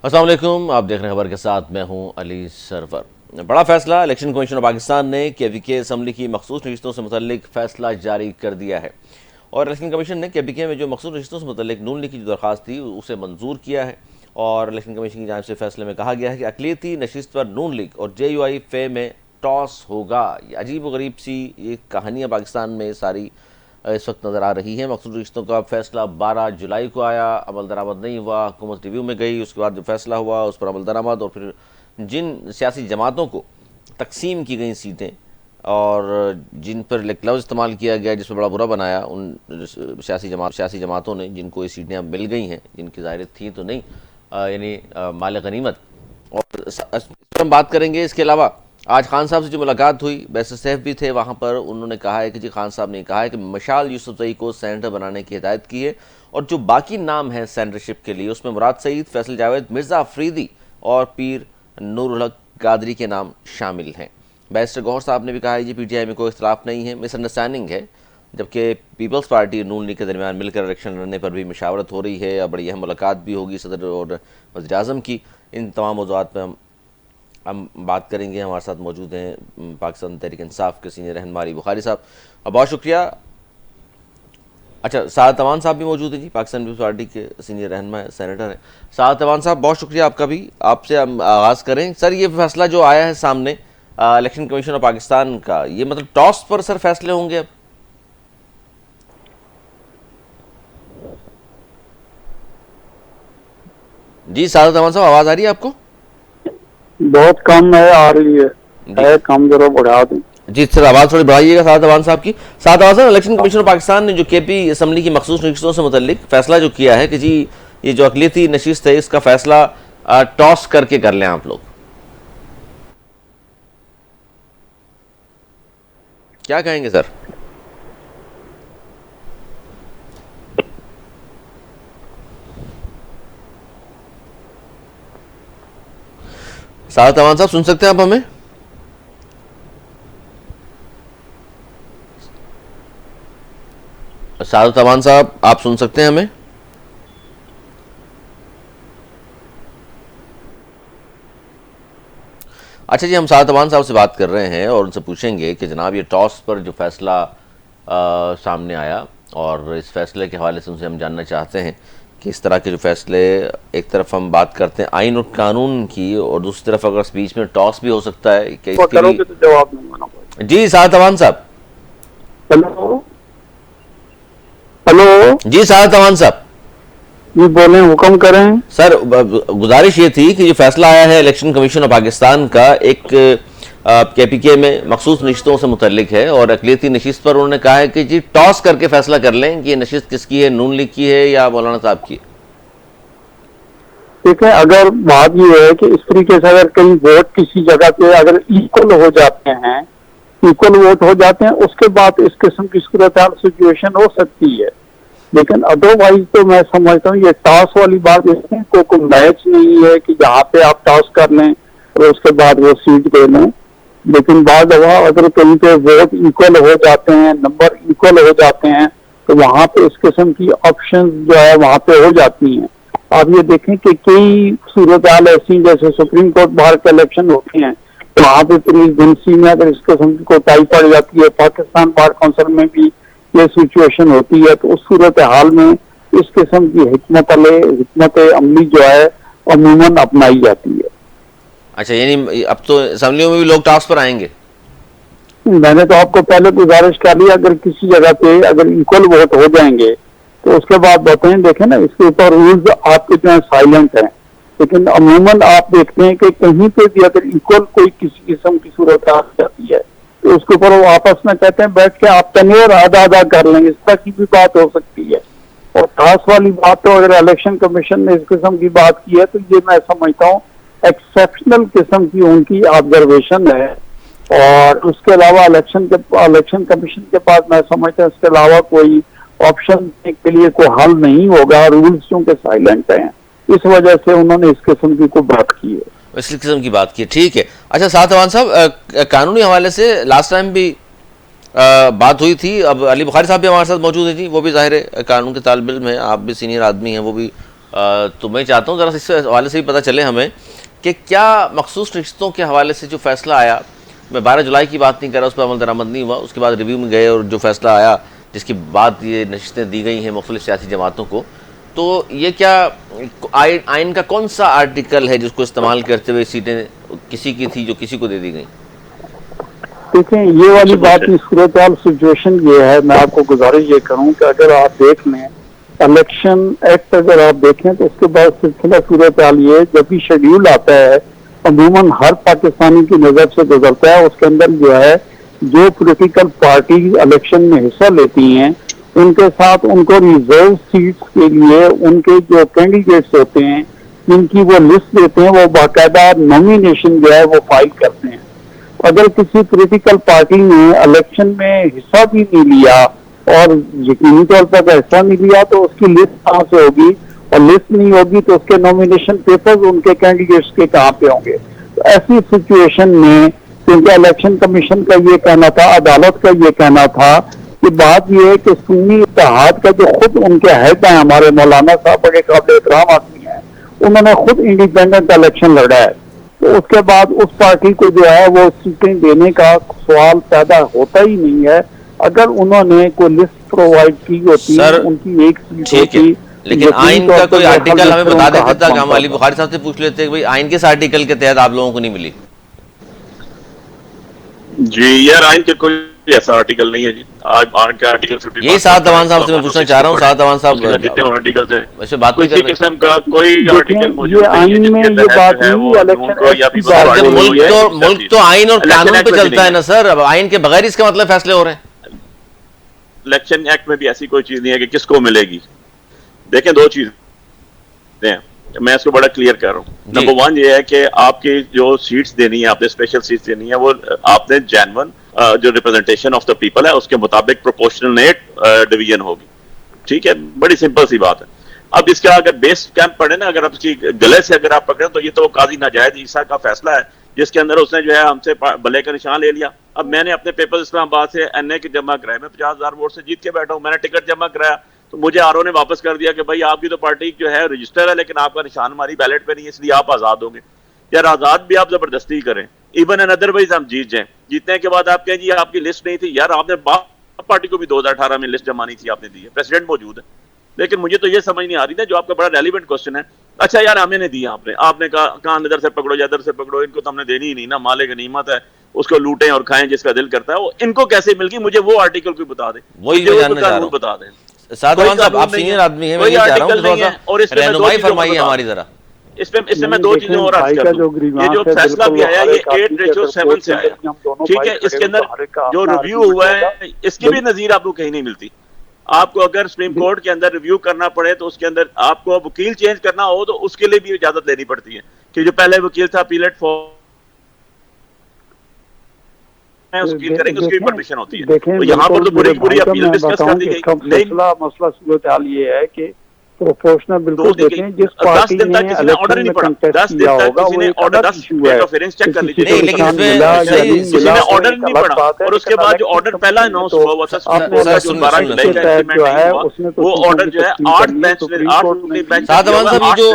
अस्सलाम वालेकुम, आप देख रहे हैं खबर के साथ, मैं हूं अली सरवर। बड़ा फैसला, इलेक्शन कमीशन ऑफ पाकिस्तान ने केपीके असम्बली की मखसूस नशिस्तों से मुतल्लिक फैसला जारी कर दिया है और इलेक्शन कमीशन ने केपीके में जो मखसूस नशिस्तों से मुतल्लिक नून लीग की जो दरख्वास्त थी उसे मंजूर किया है। और इलेक्शन कमीशन की जानिब से फैसले में कहा गया है कि अक़लियती नशिस्त पर नून लीग और JUI फे में टॉस होगा। ये अजीब व गरीब सी ये कहानियाँ पाकिस्तान में सारी इस वक्त नज़र आ रही है। मखसूस रिश्तों का फैसला 12 जुलाई को आया, अमल दरामद नहीं हुआ, हुकूमत रिव्यू में गई, उसके बाद जो फैसला हुआ उस पर अमल दरामद और फिर जिन सियासी जमातों को तकसीम की गई सीटें और जिन पर एक लफ्ज़ इस्तेमाल किया गया जिस पर बड़ा बुरा बनाया उन सियासी जमातों ने, जिनको ये सीटें अब मिल गई हैं, जिनकी ज़ाहिर थी तो नहीं, यानी माल गनीमत। और इस पर हम बात करेंगे। इसके अलावा आज खान साहब से जो मुलाकात हुई, बैरिस्टर सैफ भी थे वहाँ पर, उन्होंने कहा है कि जी खान साहब ने कहा है कि मशाल यूसुफजई को सेनेटर बनाने की हिदायत की है और जो बाकी नाम है सेनेटरशिप के लिए उसमें मुराद सईद, फैसल जावेद, मिर्ज़ा अफरीदी और पीर नूरुल हक कादरी के नाम शामिल हैं। बैरिस्टर गौहर साहब ने भी कहा है जी PTI में कोई इख्तलाफ नहीं है, मिसअंडरस्टैंडिंग है, जबकि पीपल्स पार्टी नून लीग के दरमियान मिलकर इलेक्शन लड़ने पर भी मशावरत हो रही है। अब बड़ी अहम मुलाकात भी होगी सदर और वज़ीर आज़म की। इन तमाम मौज़ूआत पर हम बात करेंगे। हमारे साथ मौजूद हैं पाकिस्तान तहरीक इंसाफ के सीनियर रहनुमा अली बुखारी साहब, बहुत शुक्रिया। अच्छा, साद अमान साहब भी मौजूद हैं जी, पाकिस्तान पीपल्स पार्टी के सीनियर रहनुमा सेनेटर हैं। साद अमान साहब, बहुत शुक्रिया आपका भी। आपसे हम आगाज़ करें सर, ये फैसला जो आया है सामने इलेक्शन कमीशन ऑफ पाकिस्तान का, ये मतलब टॉस पर सर फैसले होंगे अब? जी साद अमान साहब, आवाज़ आ रही है आपको? बहुत कम है, आ रही है कम, जरा बढ़ा दें। जी सर, आवाज़ थोड़ी बढ़ाइएगा साद अवान साहब की। साद अवान साहब, इलेक्शन कमीशन ऑफ पाकिस्तान ने जो KP असम्बली की मखसूस नशिस्तों से मुतल्लिक फैसला जो किया है कि जी ये जो अक़लियती नशिस्त है इसका फैसला टॉस करके कर लें आप लोग, क्या कहेंगे सर? साद अवान साहब, सुन सकते हैं आप हमें? सादत अमान साहब, आप सुन सकते हैं हमें? अच्छा जी, हम सादत अमान साहब से बात कर रहे हैं और उनसे पूछेंगे कि जनाब ये टॉस पर जो फैसला सामने आया और इस फैसले के हवाले से उनसे हम जानना चाहते हैं कि इस तरह के जो फैसले, एक तरफ हम बात करते हैं आइन और कानून की और दूसरी तरफ अगर बीच में टॉस भी हो सकता है कि इसके लिए तो जवाब दूंगा। जी सादत अमान साहब। हेलो हेलो, जी सादत अमान साहब, जी बोलें, हुक्म करें। सर गुजारिश ये थी कि जो फैसला आया है इलेक्शन कमीशन ऑफ पाकिस्तान का, एक KPK में मखसूस नशिस्तों से मुतल्लिक है और अक़लियती नशिस्त पर उन्होंने कहा है कि जी टॉस करके फैसला कर लें कि ये नशिस्त किसकी है, नून लीग की है या मौलाना साहब की है। ठीक है, अगर बात ये है कि इस तरीके से अगर कहीं वोट किसी जगह पे अगर इक्वल हो जाते हैं, इक्वल वोट हो जाते हैं, उसके बाद इस किस्म की सूरत सिचुएशन हो सकती है। लेकिन अदरवाइज तो मैं समझता हूँ ये टॉस वाली बात, इसमें कोई मैच नहीं है कि जहाँ पे आप टॉस कर लें और उसके बाद वो सीट दे लें। लेकिन बाद अगर कहीं पे वोट इक्वल हो जाते हैं, नंबर इक्वल हो जाते हैं, तो वहाँ पे इस किस्म की ऑप्शन जो है वहाँ पे हो जाती हैं। आप ये देखें कि कई सूरत हाल ऐसी, जैसे सुप्रीम कोर्ट बाहर के इलेक्शन होते हैं, तो वहाँ पे पुलिस एजेंसी में अगर इस किस्म की कोताही पड़ जाती है, पाकिस्तान बार काउंसिल में भी ये सिचुएशन होती है, तो उस सूरत हाल में इस किस्म की हिकमत अमली जो है अमूमन अपनाई जाती है। अच्छा, यानी अब तो असम्बलियों में भी लोग टॉस पर आएंगे? मैंने तो आपको पहले गुजारिश कर ली, अगर किसी जगह पे अगर इक्वल वोट हो जाएंगे तो उसके बाद बताएं। देखें ना, इसके ऊपर रूल्स आपके जो है साइलेंट हैं, लेकिन अमूमन आप देखते हैं कि कहीं पे भी अगर इक्वल कोई किसी किस्म की सूरत आ जाती है तो उसके ऊपर वो आपस में कहते हैं बैठ के आप तनियर आधा आधा कर लेंगे, इस तरह की भी बात हो सकती है। और खास वाली बात तो अगर इलेक्शन कमीशन ने इस किस्म की बात की है तो ये मैं समझता हूँ एक्सेप्शनल किस्म की उनकी ऑब्जर्वेशन है। और उसके अलावा इलेक्शन कमीशन के पास मैं समझता हूँ इसके अलावा कोई ऑप्शन के लिए कोई हल नहीं होगा। रूल्स चूंकि साइलेंट हैं, इस वजह से उन्होंने इस किस्म की कोई बात की है, इस किस्म की बात की। ठीक है। अच्छा साद अवान साहब, कानूनी हवाले से लास्ट टाइम भी बात हुई थी, अब अली बुखारी साहब भी हमारे साथ मौजूद है जी, वो भी ज़ाहिर है कानून के तालिब इल्म है, आप भी सीनियर आदमी हैं, वो भी तो मैं चाहता हूँ ज़रा इस हवाले से भी पता चले हमें कि क्या मखसूस रिश्तों के हवाले से जो फैसला आया, मैं 12 जुलाई की बात नहीं कर रहा, उस पर अमल दरामद नहीं हुआ, उसके बाद रिव्यू में गए और जो फैसला आया जिसके बाद ये नशिस्तें दी गई हैं मुख्तलिफ सियासी जमातों को, तो ये क्या आइन का कौन सा आर्टिकल है जिसको इस्तेमाल करते हुए सीटें किसी की थी जो किसी को दे दी गई? देखें, ये वाली बात की सूरत सिचुएशन ये है, मैं आपको गुजारिश ये करूं कि अगर आप देख लें इलेक्शन एक्ट, अगर आप देखें तो उसके बाद सिलसिला सूरत हाल ये, जब भी शेड्यूल आता है अमूमन हर पाकिस्तानी की नजर से गुजरता है, उसके अंदर जो है जो पॉलिटिकल पार्टी इलेक्शन में हिस्सा लेती हैं उनके साथ उनको रिजर्व सीट्स के लिए उनके जो कैंडिडेट्स होते हैं जिनकी वो लिस्ट देते हैं, वो बाकायदा नॉमिनेशन जो है वो फाइल करते हैं। अगर किसी पॉलिटिकल पार्टी ने इलेक्शन में हिस्सा भी नहीं लिया और यकीनी तौर पर हिस्सा नहीं लिया तो उसकी लिस्ट कहाँ से होगी, और लिस्ट नहीं होगी तो उसके नॉमिनेशन पेपर्स उनके कैंडिडेट्स के कहाँ पे होंगे। तो ऐसी सिचुएशन में क्योंकि इलेक्शन कमीशन का ये कहना था, अदालत का ये कहना था कि बात ये है कि सुन्नी इत्तेहाद का जो खुद उनके हेड हैं, हमारे मौलाना साहब बड़े काबिल एहतराम आदमी हैं, उन्होंने खुद इंडिपेंडेंट इलेक्शन लड़ा है, तो उसके बाद उस पार्टी को जो है वो सीटें देने का सवाल पैदा होता ही नहीं है। अगर उन्होंने कोई लिस्ट प्रोवाइड की होती है, उनकी एक सीट होती, लेकिन आइन का कोई आर्टिकल हमें बता देते था कि हम अली बुखारी साहब से पूछ लेते हैं कि भाई आइन किस आर्टिकल के तहत आप लोगों को नहीं मिली? जी यार, आइन के कोई ऐसा आर्टिकल नहीं है जी। आज आइन का आर्टिकल 55 यही साद अवान साहब से मैं पूछना चाह रहा हूँ। साद अवान साहब जितने आर्टिकल्स हैं वैसे बात नहीं कर रहे, किस्म का कोई आर्टिकल मौजूद नहीं है में ये बात मुल्क तो आइन और कानून पे चलता है ना सर। अब आइन के बगैर इसका मतलब फैसले हो रहे हैं। इलेक्शन एक्ट में भी ऐसी कोई चीज नहीं है कि किसको मिलेगी। देखें, दो चीजें हैं, मैं इसको बड़ा क्लियर कर रहा हूँ। नंबर वन ये है कि आपकी जो सीट्स देनी है, आपने स्पेशल सीट्स देनी है, वो आपने जेन्युइन जो रिप्रेजेंटेशन ऑफ द पीपल है उसके मुताबिक प्रोपोर्शनल डिवीजन होगी। ठीक है, बड़ी सिंपल सी बात है। अब इसका अगर बेस कैंप पड़े ना, अगर आप इसकी गले से अगर आप पकड़े तो ये तो काजी नाजायज ईसा का फैसला है जिसके अंदर उसने जो है हमसे भले का निशान ले लिया। अब मैंने अपने पेपर इस्लामाबाद से एनए के जमा कराए, मैं 50,000 वोट से जीत के बैठा हूँ, मैंने टिकट जमा कराया तो मुझे आरओ ने वापस कर दिया कि भाई आपकी तो पार्टी जो है रजिस्टर है लेकिन आपका निशान हमारी बैलेट पे नहीं है, इसलिए आप आजाद होंगे। यार आजाद भी आप जबरदस्ती करें, इवन एंड अदरवाइज हम जीत जाएं, जीतने के बाद आप कहें जी आपकी लिस्ट नहीं थी। यार आपने पार्टी को भी 2018 में लिस्ट जमा नहीं थी, आपने दी है, प्रेसिडेंट मौजूद है। लेकिन मुझे तो ये समझ नहीं आ रही ना, जो आपका बड़ा रेलिवेंट क्वेश्चन है, अच्छा यार हमें नहीं दिया आपने कहा इधर से पकड़ो या इधर से पकड़ो, इनको तो हमने देनी ही नहीं ना, माले गनीमत है, उसको लूटें और खाएं जिसका दिल करता है। वो इनको कैसे मिल गई, मुझे वो आर्टिकल कोई बता दे, वही कानून बता दें। सादवान साहब, आप सीनियर आदमी हैं, मैं ये चाह रहा हूं थोड़ा सा रहनुमाई फरमाइए हमारी जरा। इसमें मैं दो चीजें और अर्ज कर दूं। ये जो फैसला भी आया ये 8:7 से आया, ठीक है, इसके अंदर जो रिव्यू हुआ है इसकी भी नजीर आपको कहीं नहीं मिलती। आपको अगर सुप्रीम कोर्ट के अंदर रिव्यू करना पड़े तो उसके अंदर आपको वकील चेंज करना हो तो उसके लिए भी इजाजत लेनी पड़ती है कि जो पहले वकील था अपीलेट फॉर उसकी करेंगे, उसकी भी परमिशन होती है। तो यहाँ पर तो पूरी अपील डिस्कस कर दी गई। मसला सूरत हाल ये है कि प्रोपोर्शनल बिल्कुल देते हैं, जिस पार्टी ने किसी ने ऑर्डर नहीं पड़ा, 10 दिन तक किसी ने ऑर्डर 10 इंटरफेरेंस चेक कर लीजिए, लेकिन इसमें किसी ने ऑर्डर नहीं पड़ा। और उसके बाद जो ऑर्डर पहला अनाउंस हुआ था 12 जुलाई का इम्प्लीमेंट हुआ, वो ऑर्डर जो है 8 बेंच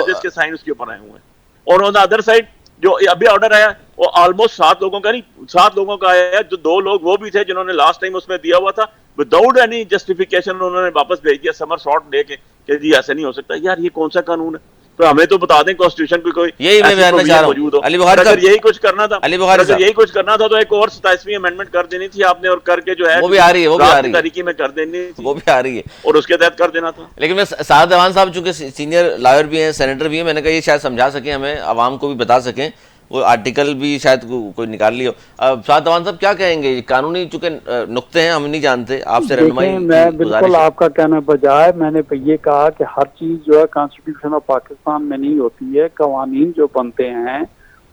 जिसके साइन उसके ऊपर आए हुए हैं। और ऑन द अदर साइड जो अभी ऑर्डर आया वो ऑलमोस्ट 7 लोगों का नहीं, 7 लोगों का आया है, जो 2 लोग वो भी थे जिन्होंने लास्ट टाइम उसमें दिया हुआ था, विदाउट एनी जस्टिफिकेशन उन्होंने वापस भेज दिया समर शॉट लेके कि जी ऐसे नहीं हो सकता। यार ये कौन सा कानून है? तो हमें तो बता दें कॉन्स्टिट्यूशन की कोई यही मैं जानना चाह रहा हूं। अली बुखारी साहब, यही कुछ करना था, यही कुछ करना था तो एक और 27वीं अमेंडमेंट कर देनी थी आपने, और करके जो है वो भी आ रही है, वो भी आ रही है, तरीके में कर देनी थी, वो भी आ रही है और उसके तहत कर देना था। लेकिन मैं साद अवान साहब चूंकि सीनियर लॉयर भी हैं, सेनेटर भी हैं, मैंने कहा ये शायद समझा सकें हमें, आवाम को भी बता सकें, वो आर्टिकल भी शायद कोई निकाल लियो। साद अवान साहब क्या कहेंगे? कानूनी चूंकि नुक्ते हैं हम नहीं जानते, आपसे रहनुमाई। मैं बिल्कुल आपका कहना बजाय मैंने ये कहा कि हर चीज जो है कॉन्स्टिट्यूशन ऑफ पाकिस्तान में नहीं होती है। कवानीन जो बनते हैं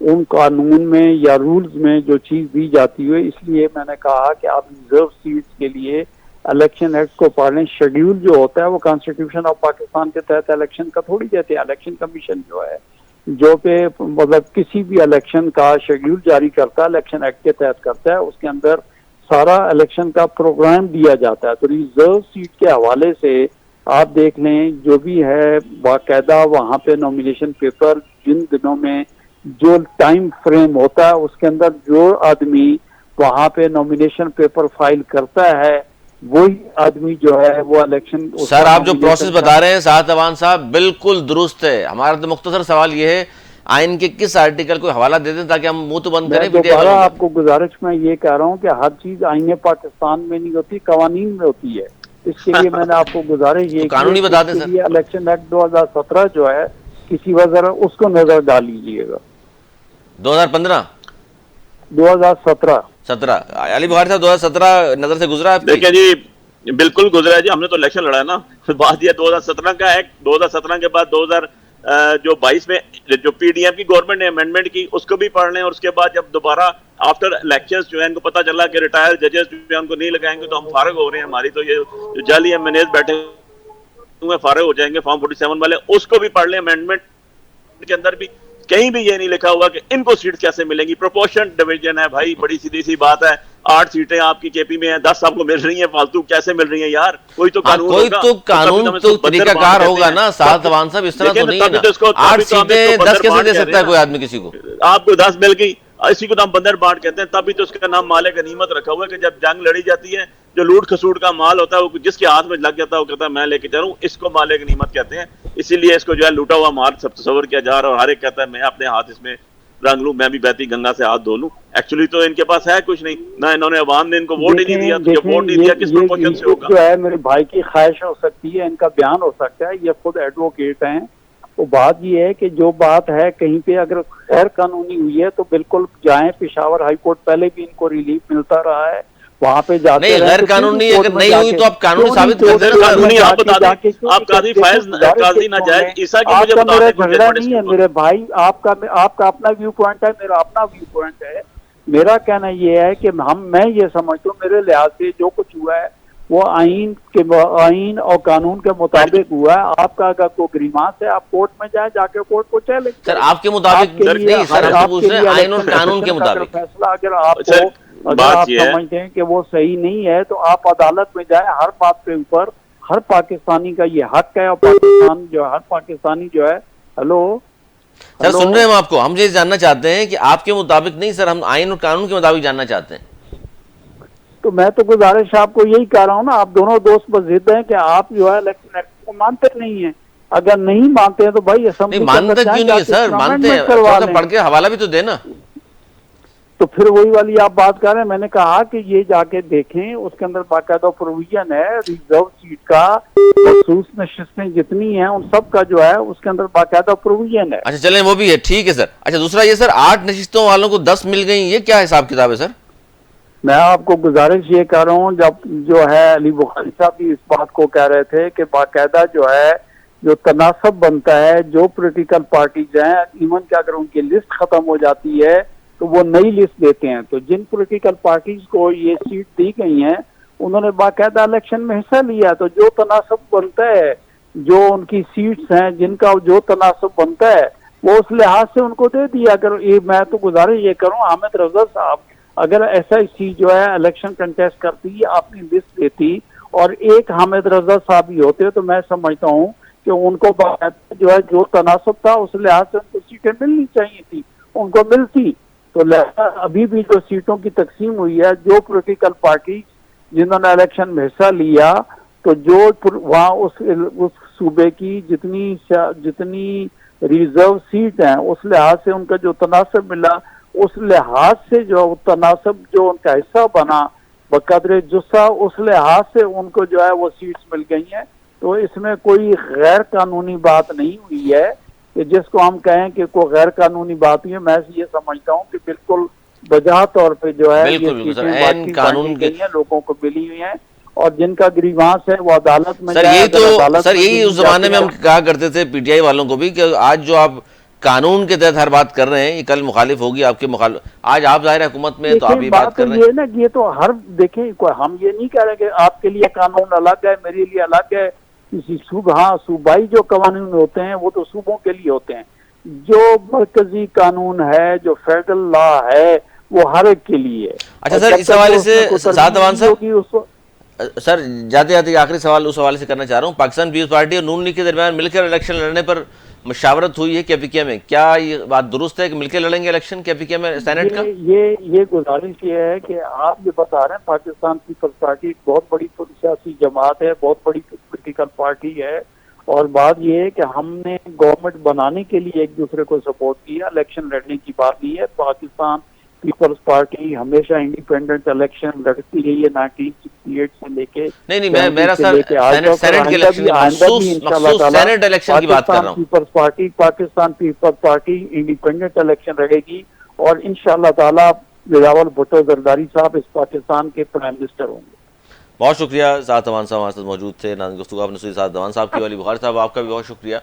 उन कानून में या रूल्स में जो चीज दी जाती है, इसलिए मैंने कहा कि आप रिजर्व सीट्स के लिए इलेक्शन एक्ट को पढ़ लें। शेड्यूल जो होता है वो कॉन्स्टिट्यूशन ऑफ पाकिस्तान के तहत इलेक्शन का थोड़ी देते हैं। इलेक्शन कमीशन जो है जो पे मतलब किसी भी इलेक्शन का शेड्यूल जारी करता है, इलेक्शन एक्ट के तहत करता है, उसके अंदर सारा इलेक्शन का प्रोग्राम दिया जाता है। तो रिजर्व सीट के हवाले से आप देख लें जो भी है बाकायदा वहाँ पे नॉमिनेशन पेपर जिन दिनों में जो टाइम फ्रेम होता है उसके अंदर जो आदमी वहाँ पे नॉमिनेशन पेपर फाइल करता है वही आदमी जो है वो इलेक्शन। सर आप जो प्रोसेस बता रहे हैं साद अवान साहब बिल्कुल दुरुस्त है। हमारा तो मुख्तसर सवाल ये है आइन के किस आर्टिकल को हवाला दे दें ताकि हम मुंह तो बंद करें। दोबारा आपको गुजारिश में ये कह रहा हूँ कि हर चीज आईने पाकिस्तान में नहीं होती, कवानीन में होती है। इसके लिए मैंने आपको गुजारिश ये तो कानूनी बता दें सर। इलेक्शन एक्ट 2017 जो है किसी वजह उसको नजर डाल लीजिएगा। 2017 अली बुखारी साहब 2017 नजर से गुजरा है? देखिए जी बिल्कुल गुजरा है जी, हमने तो इलेक्शन लड़ा ना। बात यह 2017 का एक्ट, 2017 के बाद 2022 में जो पीडीएम की गवर्नमेंट ने अमेंडमेंट की उसको भी पढ़ लें, और उसके बाद जब दोबारा आफ्टर इलेक्शंस जो है इनको पता चला कि रिटायर्ड जजेस जो है उनको नहीं लगाएंगे तो हम फारग हो रहे हैं, हमारी तो ये जो जाली एमएनएस बैठे हुए फारग हो जाएंगे फॉर्म 47 वाले, उसको भी पढ़ लें। अमेंडमेंट के अंदर भी कहीं भी ये नहीं लिखा हुआ कि इनको सीट कैसे मिलेंगी। प्रोपोर्शन डिवीजन है भाई, बड़ी सीधी सी बात है। 8 सीटें आपकी केपी में हैं, 10 आपको मिल रही हैं, फालतू कैसे मिल रही हैं यार? कोई तो कानून होगा, तो तरीकाकार होगा ना साद अवान साहब, इस तरह तो नहीं है ना। 8 सीटें 10 कैसे दे सकता है कोई आदमी किसी को? आपको 10 मिल गई, इसी को तो हम बंदर बांट कहते हैं। तभी तो उसका नाम माले गनीमत रखा हुआ है कि जब जंग लड़ी जाती है जो लूट खसूट का माल होता है वो जिसके हाथ में लग जाता है वो कहता है मैं लेके जा रहा हूँ, इसको माले गनीमत कहते हैं। इसीलिए इसको जो है लूटा हुआ माल सब तस्वर किया जा रहा है और हर एक कहता है मैं अपने हाथ इसमें रंग लूं, मैं भी बहती गंगा से हाथ धो लूं। एक्चुअली तो इनके पास है कुछ नहीं ना, इन्होंने अवाम ने इनको वोट ही नहीं दिया। तो जब वोट नहीं दिया किस प्रोपोर्शन से होगा? जो है मेरे भाई की ख्वाहिश हो सकती है, इनका बयान हो सकता है, ये खुद एडवोकेट हैं। तो बात ये है कि जो बात है कहीं पे अगर गैर कानूनी हुई है तो बिल्कुल जाएं। पेशावर हाई कोर्ट पहले भी इनको रिलीफ मिलता रहा है, वहाँ पे जाते नहीं। गैर कानूनी अगर नहीं हुई तो आप कानूनी साबित कर देना। कानूनी आप बता दें, आप काजी फैज काजी नाजायज ईसा की मुझे बता दें। झगड़ा नहीं है मेरे भाई, आपका अपना व्यू पॉइंट है, मेरा अपना व्यू पॉइंट है। मेरा कहना ये है कि मैं ये समझता हूँ मेरे लिहाज से जो कुछ हुआ है वो आइन और कानून के मुताबिक हुआ है। आपका अगर कोई ग्रीवांस है आप कोर्ट में जाए, जाके कोर्ट को चैलेंज सर आपके मुताबिक नहीं सर, हम पूछ रहे हैं आइन और कानून के मुताबिक फैसला अगर आप समझते हैं कि वो सही नहीं है तो आप अदालत में जाए। हर बात के ऊपर हर पाकिस्तानी का ये हक है, और पाकिस्तान जो हर पाकिस्तानी जो है सर सुन रहे हैं हम आपको। हम ये जानना चाहते हैं कि आपके मुताबिक नहीं सर, हम आइन और कानून के मुताबिक जानना चाहते हैं। तो मैं तो गुजारिश आपको यही कह रहा हूँ ना, आप दोनों दोस्त पर जिद हैं कि आप जो है इलेक्शन एक्ट को मानते नहीं है। अगर नहीं मानते हैं तो भाई नहीं मानते क्यों नहीं है सर? मानते हैं, पढ़ के हवाला भी तो देना। तो फिर वही वाली आप बात कर रहे हैं। मैंने कहा कि ये जाके देखें, उसके अंदर बाकायदा प्रोविजन है रिजर्व सीट का, मखसूस नशिस्तें जितनी हैं उन सब का जो है उसके अंदर बाकायदा प्रोविजन है। अच्छा चलें वो भी है, ठीक है सर। अच्छा दूसरा ये सर 8 नशिस्तों वालों को 10 मिल गई, ये क्या हिसाब किताब है सर? मैं आपको गुजारिश ये कर रहा हूँ, जब जो है अली बुखारी साहब भी इस बात को कह रहे थे कि बाकायदा जो है जो तनासब बनता है, जो पॉलिटिकल पार्टीज हैं इवन कि अगर उनकी लिस्ट खत्म हो जाती है तो वो नई लिस्ट देते हैं। तो जिन पॉलिटिकल पार्टीज को ये सीट दी गई हैं उन्होंने बाकायदा इलेक्शन में हिस्सा लिया, तो जो तनासब बनता है, जो उनकी सीट्स हैं जिनका जो तनासब बनता है वो उस लिहाज से उनको दे दिया। अगर ये मैं तो गुजारिश ये करूँ हामिद रजा साहब, अगर SIC जो है इलेक्शन कंटेस्ट करती अपनी लिस्ट देती और एक हामिद रजा साहब ही होते तो मैं समझता हूँ कि उनको जो है जो तनासब था उस लिहाज से उनको सीटें मिलनी चाहिए थी, उनको मिलती। तो अभी भी जो सीटों की तकसीम हुई है, जो पॉलिटिकल पार्टी जिन्होंने इलेक्शन में हिस्सा लिया, तो जो वहाँ उस सूबे की जितनी रिजर्व सीट हैं उस लिहाज से उनका जो तनासब मिला, उस लिहाज से जो तनासब जो उनका हिस्सा बना बकदरे जुस्सा, उस लिहाज से उनको जो है वो सीट्स मिल गई हैं। तो इसमें कोई गैर कानूनी बात नहीं हुई है कि जिसको हम कहें कि कोई गैर कानूनी बात हुई है। मैं ये समझता हूँ कि बिल्कुल बजा तौर पे जो है ये कानून के लोगों को मिली हुई है और जिनका ग्रीवांस है वो अदालत में सर यही तो सर यही उस जमाने में हम कहा करते थे PTI वालों को भी कि आज जो आप कानून के तहत हर बात कर रहे हैं ये कल मुखालिफ होगी आपके मुखालिफ। आज आप जाहिर हुकूमत में तो आप ये बात कर रहे हैं। ये ना ये तो हर देखें हम ये नहीं कह रहे कि आपके लिए कानून अलग है मेरे लिए अलग है। किसी सूबाई जो कानून होते हैं वो तो सूबों के लिए होते हैं। जो मरकजी कानून है, जो फेडरल लॉ है वो हर एक के लिए है। अच्छा सर इस हवाले से साद अवान साहब सर जाते जाते आखिरी सवाल उस हवाले से करना चाह रहा हूँ, पाकिस्तान पीपल्स पार्टी और नून लीग के दरमियान मिलकर इलेक्शन लड़ने पर मशावरत हुई है केपीके में, क्या ये बात दुरुस्त है कि मिलकर लड़ेंगे इलेक्शन केपीके में सेनेट का? ये गुजारिश ये है कि आप ये बता रहे हैं पाकिस्तान पीपल्स पार्टी एक बहुत बड़ी सियासी जमात है, बहुत बड़ी पॉलिटिकल पार्टी है, और बात ये है कि हमने गवर्नमेंट बनाने के लिए एक दूसरे को सपोर्ट किया, इलेक्शन लड़ने की बात नहीं है। पाकिस्तान पीपल्स पार्टी हमेशा इंडिपेंडेंट इलेक्शन लड़ती रही है 1968 से लेके। नहीं मेरा सर सेनेट के इलेक्शन सेनेट इलेक्शन की बात कर रहा हूँ। पाकिस्तान पीपल्स पार्टी इंडिपेंडेंट इलेक्शन लड़ेगी और इंशाअल्लाह ताला बिलावल भुट्टो जरदारी साहब इस पाकिस्तान के प्राइम मिनिस्टर होंगे। बहुत शुक्रिया, साद अमान साहब हमारे साथ मौजूद थे। नाज़रीन गुफ्तगू आपने सुनी साद अमान साहब की, वाली बुखारी साहब आपका भी बहुत शुक्रिया।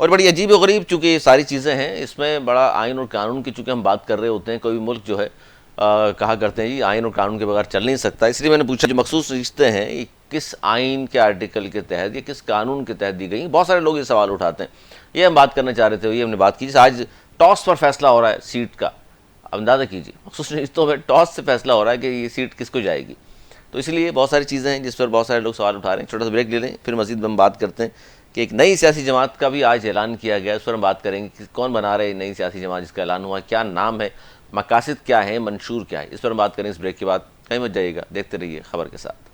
और बड़ी अजीब और गरीब चूँकि ये सारी चीज़ें हैं, इसमें बड़ा आइन और कानून की चूँकि हम बात कर रहे होते हैं, कोई मुल्क जो है कहा करते हैं जी आइन और कानून के बगैर चल नहीं सकता, इसलिए मैंने पूछा जो मखसूस रिश्ते हैं ये किस आइन के आर्टिकल के तहत या किस कानून के तहत दी गई। बहुत सारे लोग ये सवाल उठाते हैं, ये हम बात करना चाह रहे थे, ये हमने बात की। आज टॉस पर फैसला हो रहा है सीट का, अब अंदाज़ा कीजिए मखसूस रिश्तों में टॉस से फैसला हो रहा है कि ये सीट किसको जाएगी। तो इसलिए बहुत सारी चीज़ें हैं जिस पर बहुत सारे लोग सवाल उठा रहे हैं। छोटा सा ब्रेक ले लें, फिर मज़ीद हम बात करते हैं कि एक नई सियासी जमात का भी आज ऐलान किया गया है, उस पर हम बात करेंगे कि कौन बना रहे नई सियासी जमात जिसका ऐलान हुआ, क्या नाम है, मकासद क्या है, मंशूर क्या है, इस पर हम बात करें इस ब्रेक के बाद। कहीं मत जाइएगा, देखते रहिए खबर के साथ।